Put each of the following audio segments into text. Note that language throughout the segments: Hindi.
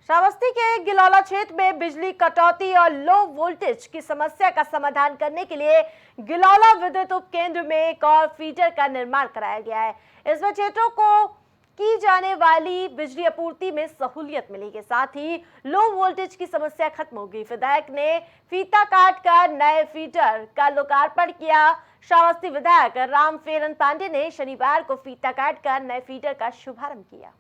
श्रावस्ती के गिलौला क्षेत्र में बिजली कटौती और लो वोल्टेज की समस्या का समाधान करने के लिए गिलौला विद्युत उप केंद्र में एक और फीडर का निर्माण कराया गया है। इसमें क्षेत्रों को की जाने वाली बिजली आपूर्ति में सहूलियत मिलेगी, साथ ही लो वोल्टेज की समस्या खत्म होगी। विधायक ने फीता काट कर नए फीडर का लोकार्पण किया। श्रावस्ती विधायक रामफेरन पांडे ने शनिवार को फीता काट कर नए फीडर का शुभारंभ किया।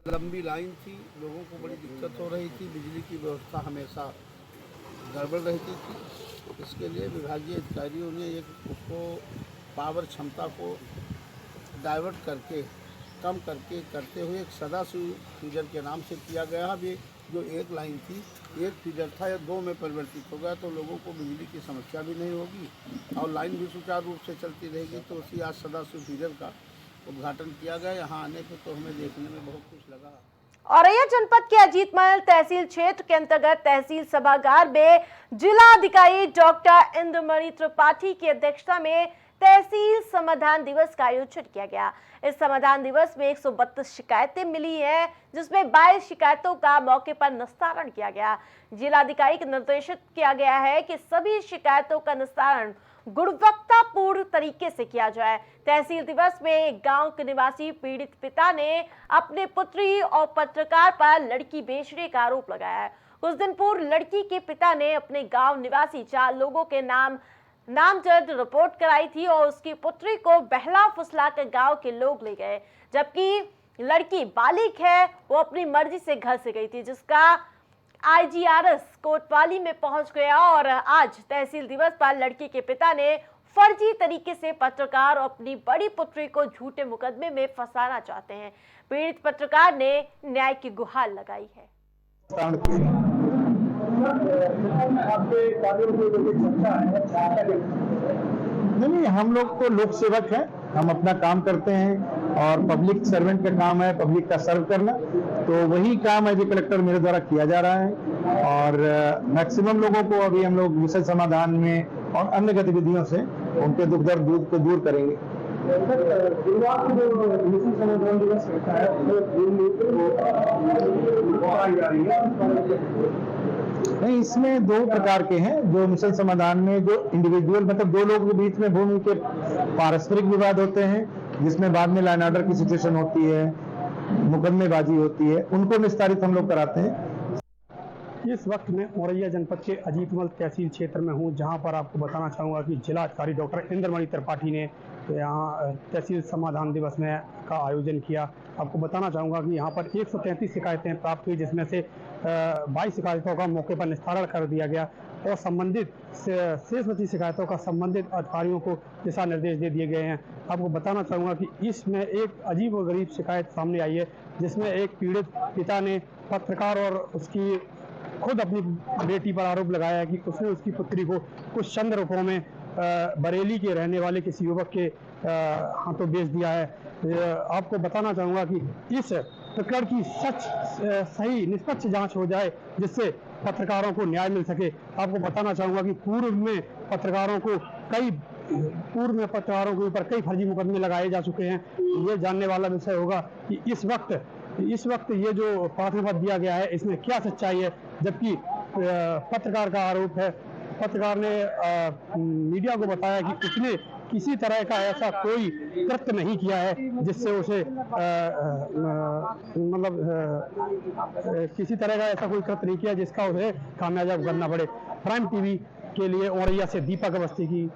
लंबी लाइन थी, लोगों को बड़ी दिक्कत हो रही थी, बिजली की व्यवस्था हमेशा गड़बड़ रहती थी। इसके लिए विभागीय अधिकारियों ने उसको पावर क्षमता को डाइवर्ट करके कम करके करते हुए एक सदाशिव फीडर के नाम से किया गया। अब ये जो एक लाइन थी, एक फीडर था, या दो में परिवर्तित हो गया, तो लोगों को बिजली की समस्या भी नहीं होगी और लाइन भी सुचारू रूप से चलती रहेगी। तो उसी आज सदाशिव फीडर का उद्घाटन किया गया। यहाँ आने पे तो हमें देखने में बहुत कुछ लगा। औरैया जनपद के अजीतमहल तहसील क्षेत्र के अंतर्गत तहसील सभागार में जिलाधिकारी डॉक्टर इंद्रमणि त्रिपाठी की अध्यक्षता में तहसील समाधान दिवस का आयोजन किया गया। इस समाधान दिवस में 132 शिकायतें मिली हैं, जिसमें 22 शिकायतों का मौके पर निस्तारण किया गया। जिलाधिकारी को निर्देशित किया गया है कि सभी शिकायतों का निस्तारण गुणवत्तापूर्ण तरीके से किया जाए। तहसील दिवस में एक गांव के निवासी पीड़ित पिता ने अपने पुत्री और पत्रकार पर लड़की बेचने का आरोप लगाया है। कुछ दिन पूर्व लड़की के पिता ने अपने गांव निवासी 4 लोगों के नामजद रिपोर्ट कराई थी और उसकी पुत्री को बहला फुसला कर गांव के लोग ले गए, जबकि लड़की बालिग है, वो अपनी मर्जी से घर से गई थी, जिसका IGRS कोतवाली में पहुंच गया। और आज तहसील दिवस पर लड़की के पिता ने फर्जी तरीके से पत्रकार और अपनी बड़ी पुत्री को झूठे मुकदमे में फंसाना चाहते हैं। पीड़ित पत्रकार ने न्याय की गुहार लगाई है। नहीं, हम लोग तो लोक सेवक हैं, हम अपना काम करते हैं और पब्लिक सर्वेंट का काम है पब्लिक का सर्व करना। तो वही काम एज ए कलेक्टर मेरे द्वारा किया जा रहा है और मैक्सिमम लोगों को अभी हम लोग विषय समाधान में और अन्य गतिविधियों से उनके दुख दर्द को दूर करेंगे। समाधान दिवस नहीं, इसमें 2 प्रकार के हैं। जो मिशन समाधान में जो इंडिविजुअल मतलब 2 लोगों के बीच में भूमि के पारस्परिक विवाद होते हैं, जिसमें बाद में लॉ एंड ऑर्डर की सिचुएशन होती है, मुकदमेबाजी होती है, उनको निस्तारित हम लोग कराते हैं। इस वक्त मैं औरैया जनपद के अजीतमहल तहसील क्षेत्र में हूं, जहां पर आपको बताना चाहूँगा कि जिलाधिकारी डॉक्टर इंद्रमणि त्रिपाठी ने यहाँ तहसील समाधान दिवस में का आयोजन किया। आपको बताना चाहूँगा कि यहाँ पर 133 शिकायतें प्राप्त हुई, जिसमें से 22 शिकायतों का मौके पर निस्तारण कर दिया गया और संबंधित शेष बची शिकायतों का संबंधित अधिकारियों को दिशा निर्देश दे दिए गए हैं। आपको बताना चाहूँगा कि इसमें एक अजीब व गरीब शिकायत सामने आई है, जिसमें एक पीड़ित पिता ने पत्रकार और उसकी खुद अपनी बेटी पर आरोप लगाया है कि उसने उसकी पुत्री को कुछ चंद रुपयों में बरेली के रहने वाले किसी युवक के हाथों बेच दिया है। आपको बताना चाहूँगा कि इस प्रकरण की सही निष्पक्ष जांच हो जाए, जिससे पत्रकारों को न्याय मिल सके। आपको बताना चाहूँगा कि पूर्व में पत्रकारों के ऊपर कई फर्जी मुकदमे लगाए जा चुके हैं। ये जानने वाला विषय होगा कि इस वक्त ये जो प्राथमिक पद दिया गया है, इसमें क्या सच्चाई है। जबकि पत्रकार का आरोप है, पत्रकार ने मीडिया को बताया कि उसने किसी तरह का ऐसा कोई कृत्य नहीं किया है जिससे उसे किसी तरह का ऐसा कोई कृत्य नहीं किया जिसका उसे खामियाजा भुगतना पड़े। प्राइम टीवी के लिए औरैया से दीपक अवस्थी की।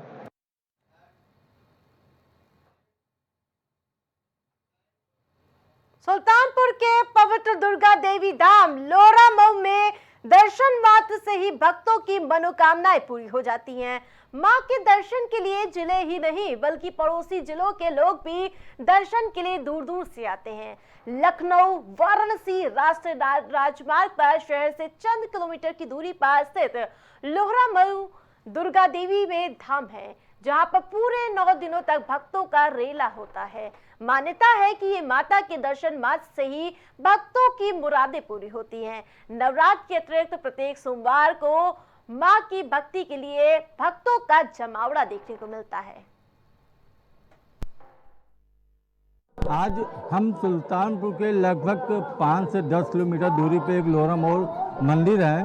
सुल्तानपुर के पवित्र दुर्गा देवी धाम लोहरा मऊ में दर्शन मात्र से ही भक्तों की मनोकामनाएं पूरी हो जाती हैं। मां के दर्शन के लिए जिले ही नहीं बल्कि पड़ोसी जिलों के लोग भी दर्शन के लिए दूर दूर से आते हैं। लखनऊ वाराणसी राष्ट्रीय राजमार्ग पर शहर से चंद किलोमीटर की दूरी पर स्थित लोहरा मऊ दुर्गा देवी में धाम है, जहां पर पूरे 9 दिनों तक भक्तों का रेला होता है। मान्यता है कि ये माता के दर्शन मात्र से ही भक्तों की मुरादें पूरी होती हैं। नवरात्र के अतिरिक्त प्रत्येक सोमवार को मां की भक्ति के लिए भक्तों का जमावड़ा देखने को मिलता है। आज हम सुल्तानपुर के लगभग 5 से 10 किलोमीटर दूरी पे एक लोहरा मोड़ मंदिर है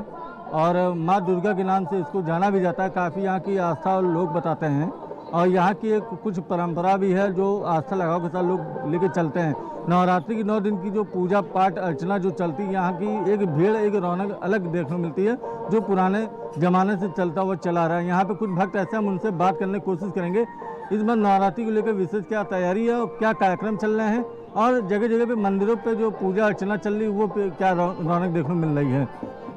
और माँ दुर्गा के नाम से इसको जाना भी जाता है। काफ़ी यहाँ की आस्था और लोग बताते हैं और यहाँ की एक कुछ परंपरा भी है जो आस्था लगाव के साथ लोग लेके चलते हैं। नवरात्रि की 9 दिन की जो पूजा पाठ अर्चना जो चलती है, यहाँ की एक भीड़ एक रौनक अलग देखने को मिलती है जो पुराने ज़माने से चलता हुआ चला रहा है। यहाँ पे कुछ भक्त ऐसे हम उनसे बात करने की कोशिश करेंगे इस बार नवरात्रि को लेकर विशेष क्या तैयारी है और क्या कार्यक्रम चल रहे हैं और जगह जगह पे मंदिरों पे जो पूजा अर्चना चल रही है वो पे क्या रौनक देखने को मिल रही है।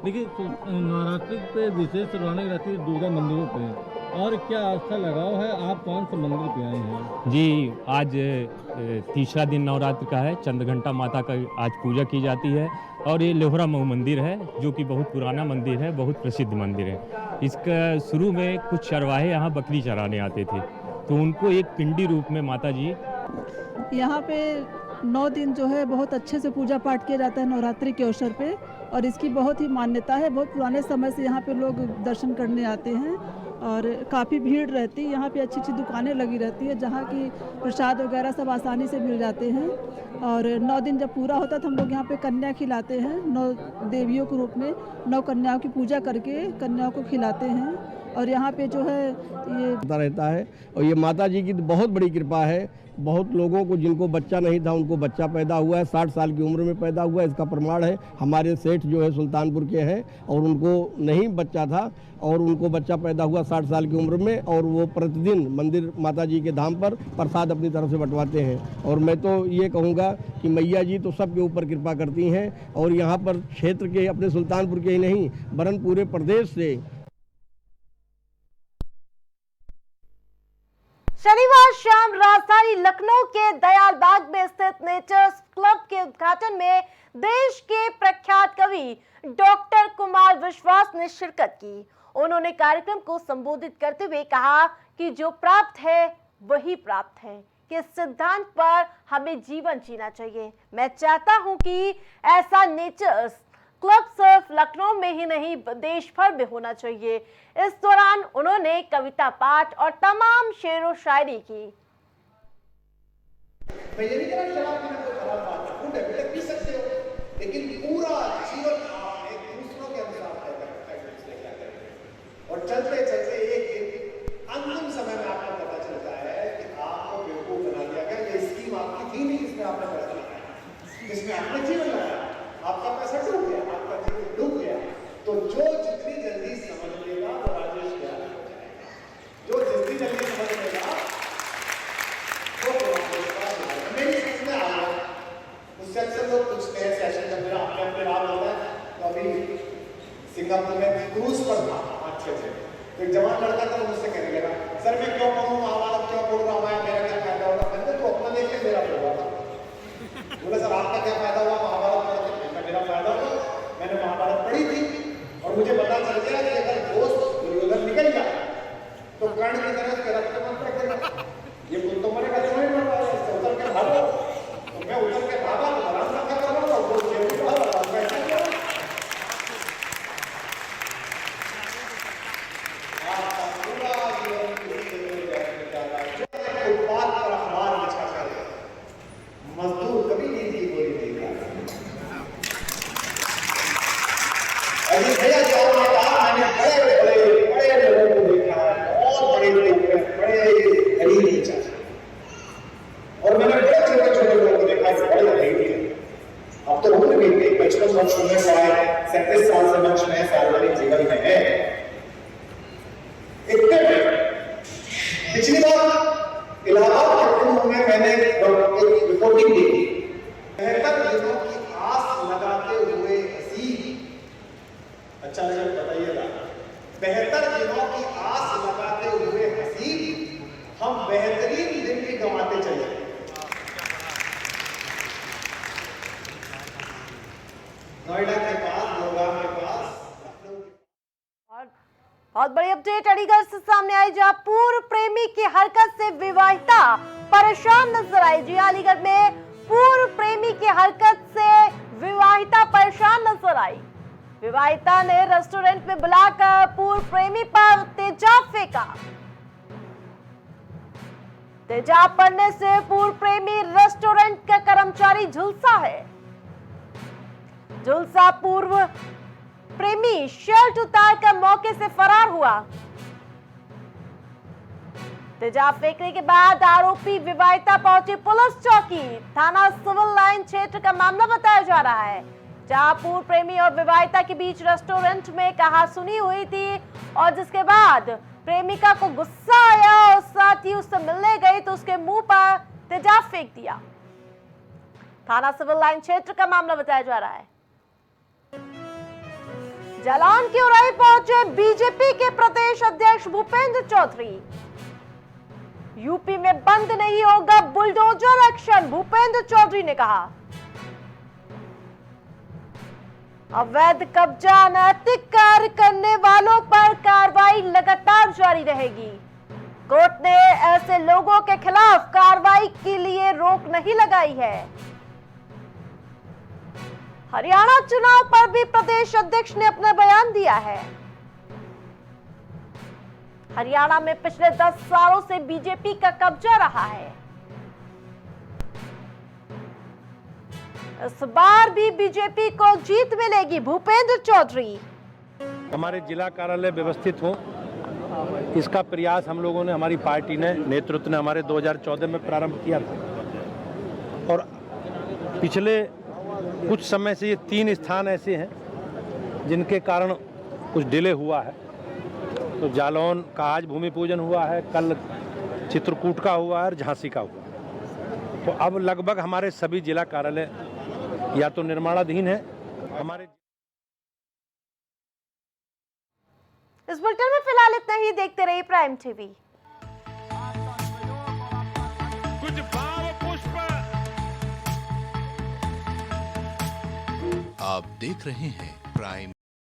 देखिए नवरात्रि पे विशेष रौनक रहती है दुर्गा मंदिरों पे और क्या आस्था लगाव है, आप कौन से मंदिर पे आए हैं? जी, आज तीसरा दिन नवरात्र का है। चंद्रघंटा माता का आज पूजा की जाती है और ये लोहरा मऊ मंदिर है जो कि बहुत पुराना मंदिर है, बहुत प्रसिद्ध मंदिर है। इसका शुरू में कुछ चरवाहे यहाँ बकरी चराने आते थे तो उनको एक पिंडी रूप में माता जी यहाँ पे 9 दिन जो है बहुत अच्छे से पूजा पाठ किया जाता है नवरात्रि के अवसर पे और इसकी बहुत ही मान्यता है। बहुत पुराने समय से यहाँ पे लोग दर्शन करने आते हैं और काफ़ी भीड़ रहती है। यहाँ पे अच्छी अच्छी दुकानें लगी रहती है जहाँ की प्रसाद वगैरह सब आसानी से मिल जाते हैं। और 9 दिन जब पूरा होता है तो हम लोग यहाँ पे कन्या खिलाते हैं। 9 देवियों के रूप में 9 कन्याओं की पूजा करके कन्याओं को खिलाते हैं और यहाँ पे जो है ये रहता है और ये माता जी की बहुत बड़ी कृपा है। बहुत लोगों को जिनको बच्चा नहीं था उनको बच्चा पैदा हुआ है, 60 साल की उम्र में पैदा हुआ है। इसका प्रमाण है हमारे सेठ जो है सुल्तानपुर के हैं और उनको नहीं बच्चा था और उनको बच्चा पैदा हुआ 60 साल की उम्र में और वो प्रतिदिन मंदिर माता जी के धाम पर प्रसाद अपनी तरफ से बंटवाते हैं। और मैं तो ये कहूँगा कि मैया जी तो सबके ऊपर कृपा करती हैं और यहाँ पर क्षेत्र के अपने सुल्तानपुर के ही नहीं वरन पूरे प्रदेश से। शनिवार शाम राजधानी लखनऊ के दयाल बाग में स्थित नेचर्स क्लब के उद्घाटन में देश के प्रख्यात कवि डॉक्टर कुमार विश्वास ने शिरकत की। उन्होंने कार्यक्रम को संबोधित करते हुए कहा कि जो प्राप्त है वही प्राप्त है, कि इस सिद्धांत पर हमें जीवन जीना चाहिए। मैं चाहता हूं कि ऐसा नेचर्स क्लब सिर्फ लखनऊ में ही नहीं देश भर में होना चाहिए। इस दौरान उन्होंने कविता पाठ और तमाम शेर व शायरी की। मैं ये नहीं कह रहा शराब पीना कोई खराब बात है, खूब है, बेटा पी सकते हो, लेकिन पूरा जीवन आप एक दूसरों के अनुसार तय करें और चलते चलते एक दिन अंतिम समय में आपको पता चलता है कि आपको बेवकूफ बना दिया गया। ये स्कीम आपकी थी नहीं जिसमें आपने पैसा लगाया, जिसमें आपने जीवन लगाया, आपका पैसा डूब गया, आपका जीवन डूब गया। तो जो जितनी जल्दी समझ लेगा वो राजेश ज्ञानी हो जाएगा, जो जितनी जल्दी समझ लेगा वो मेरी समझ में आ गया। उससे अक्सर लोग पूछते हैं सेशन जब मेरा अपने अपने रात होता है तो अभी सिंगापुर में क्रूज पर था 5-6 से तो एक जवान लड़का था, मुझसे कहने लगा सर मैं क्यों पढ़ूँ महाभारत, क्यों पढ़ रहा हूँ, मेरा क्या फायदा होगा। मैंने तो अपना देख के मेरा पढ़ा था। बोला सर आपका क्या फायदा हुआ महाभारत पढ़ के? मेरा फायदा हुआ, मैंने महाभारत पढ़ी थी और मुझे पता चल गया कि अगर दोस्त दुर्योधन निकल गया तो कर्ण की तरह उसके रक्त मत पकड़ना, ये खुद तो मरेगा, तो नहीं मर पाएगा, इससे उतर के भागो। तो मैं उतर के भागा तो आराम रखा कर रहा हूँ, वो जेल में भागा और मैं ऐसा किया। आपका पूरा जीवन फुटपाथ पर अखबार बिछा कर मजदूर कभी नींद की गोली नहीं खाते। अभी भैया जो आपने कहा मैंने बड़े लोगों को देखा है, बहुत बड़े गरीब नेचर और मैंने बड़े छोटे छोटे लोगों को देखा है बड़े गरीब है। अब तो उम्र भी गई, 55 वर्ष होने को आए, 37 साल से मंच में सार्वजनिक जीवन में है। पिछली बार इलाहाबाद के कुंभ में मैंने एक रिपोर्टिंग दी थी। 73 दिनों की आस लगाते हुए हंसी, अच्छा लगे बताइएगा, 72 दिनों की आस लगाते हुए हंसी, हम बेहतरीन दिन भी गंवाते चले। नोएडा के पास, गुड़गांव के पास, बहुत बड़ी अपडेट अलीगढ़ से सामने आई जहां पूर्व प्रेमी की हरकत से विवाहिता परेशान नजर आई। जी अलीगढ़ में पूर्व प्रेमी की हरकत से विवाहिता परेशान नजर आई। विवाहिता ने रेस्टोरेंट में बुलाकर पूर्व प्रेमी पर तेजाब फेंका। तेजाब पड़ने से पूर्व प्रेमी रेस्टोरेंट का कर्मचारी झुलसा है। झुलसा पूर्व प्रेमी शर्ट उतारकर मौके से फरार हुआ। तेजाब फेंकने के बाद आरोपी विवाहिता पहुंची पुलिस चौकी। थाना सिविल लाइन क्षेत्र का मामला बताया जा रहा है, जहां पूर्व प्रेमी और विवाहिता के बीच रेस्टोरेंट में कहासुनी हुई थी और जिसके बाद प्रेमिका को गुस्सा आया और साथ ही उससे मिलने गई तो उसके मुंह पर तेजाब फेंक दिया। थाना सिविल लाइन क्षेत्र का मामला बताया जा रहा है। जालौन की उराई पहुंचे बीजेपी के प्रदेश अध्यक्ष भूपेंद्र चौधरी। यूपी में बंद नहीं होगा बुलडोजर एक्शन, भूपेंद्र चौधरी ने कहा। अवैध कब्जा अनैतिक कार्य करने वालों पर कार्रवाई लगातार जारी रहेगी। कोर्ट ने ऐसे लोगों के खिलाफ कार्रवाई के लिए रोक नहीं लगाई है। हरियाणा चुनाव पर भी प्रदेश अध्यक्ष ने अपना बयान दिया है। हरियाणा में पिछले 10 सालों से बीजेपी का कब्जा रहा है। इस बार भी बीजेपी को जीत मिलेगी, भूपेंद्र चौधरी। हमारे जिला कार्यालय व्यवस्थित हो, इसका प्रयास हम लोगों ने, हमारी पार्टी ने, नेतृत्व ने हमारे 2014 में प्रारंभ किया था और पिछले कुछ समय से ये 3 स्थान ऐसे हैं जिनके कारण कुछ डिले हुआ है। तो जालौन का आज भूमि पूजन हुआ है, कल चित्रकूट का हुआ है और झांसी का हुआ है। तो अब लगभग हमारे सभी जिला कार्यालय या तो निर्माणाधीन है। हमारे इस बुलेटिन में फिलहाल इतना ही। देखते रहिए प्राइम टीवी। कुछ भाव पुष्प। आप देख रहे हैं प्राइम